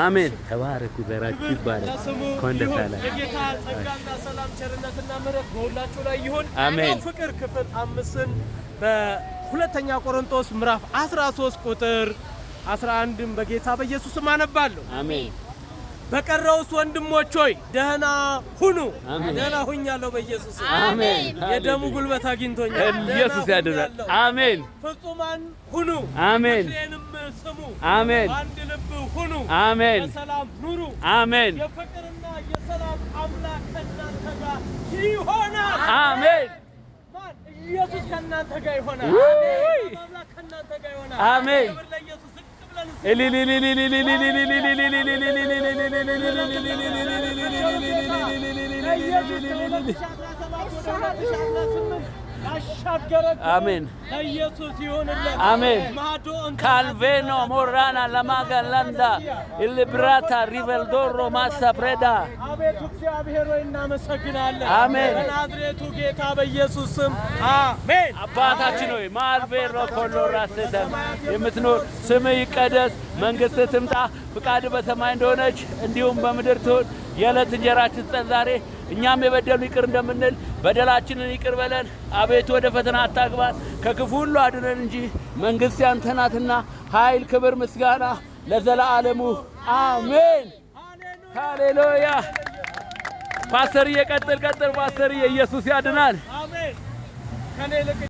አሜን ተባረኩ ዘራችሁ ይባረክ ኮንደታላ የጌታ ጸጋና ሰላም ቸርነትና ምሕረት በሁላችሁ ላይ ይሁን አሜን ፍቅር ክፍል 5ን በሁለተኛ ቆሮንቶስ ምዕራፍ 13 ቁጥር 11 በጌታ በኢየሱስ ስም አነባለሁ አሜን በቀረውስ ወንድሞች ሆይ ደህና ሁኑ ደህና ሁኛለሁ በኢየሱስ አሜን የደሙ ጉልበት አግኝቶኛል ኢየሱስ ያድናል አሜን ፍጹማን ሁኑ አሜን ምክሬንም ስሙ አሜን አንድ ልብ ሁኑ አሜን በሰላም ኑሩ አሜን የፍቅርና የሰላም አምላክ ከእናንተ ጋር ይሆናል አሜን ማን ኢየሱስ ከእናንተ ጋር ይሆናል አሜን አምላክ ከእናንተ ጋር ይሆናል አሜን ክብር ለኢየሱስ አሜን ኢየሱስ ይሁንልን አሜን ካልቬኖ ሞራና ለማጋላንዳ ኢልብራታ ሪቨልዶሮ ማሳፕሬዳ አቤቱ እግዚአብሔር ሆይ እናመሰግናለን አሜን በናዝሬቱ ጌታ በኢየሱስ ስም አሜን አባታችን ሆይ ማልቬሮ ኮሎራስተ የምትኖር ስምህ ይቀደስ መንግስትህ ትምጣ ፍቃድህ በሰማይ እንደሆነች እንዲሁም በምድር ትሁን የዕለት እንጀራችንን ስጠን ዛሬ እኛም የበደሉንን ይቅር እንደምንል በደላችንን ይቅር በለን አቤቱ ወደ ፈተና አታግባን ከክፉ ሁሉ አድነን እንጂ መንግስት ያንተ ናትና ኃይል ክብር ምስጋና ለዘላለሙ አሜን ሃሌሉያ ፓስተር ይቀጥል ፓስተር ኢየሱስ ያድናል አሜን ከኔ